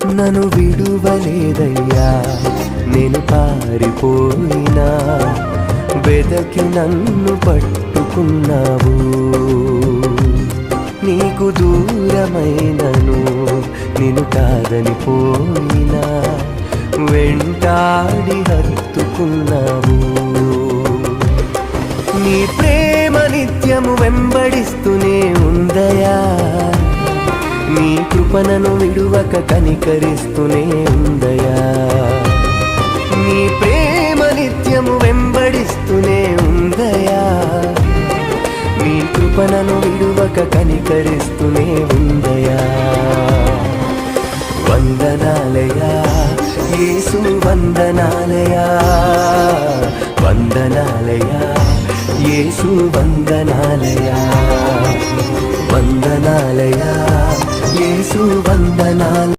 నన్ను విడువలేదయ్యా, నేను పారిపోయినా వెదకి నన్ను పట్టుకున్నావు. నీకు దూరమైనను నిన్ను కాదని పోయినా వెంటాడి హత్తుకున్నావు. నీ ప్రేమ నిత్యము వెంబడిస్తూనే ఉందయా, నీ కృపణను విడువక కనికరిస్తూనే ఉందయా. నీ ప్రేమ నిత్యము వెంబడిస్తూనే ఉందయా, నీ కృపణను విడువక కనికరిస్తూనే ఉందయా. వందనాలయా యేసు, వందనాలయా, వందనాలయా యేసు, వందనాలయా, వందనాలయా యేసు, వందనాలయా.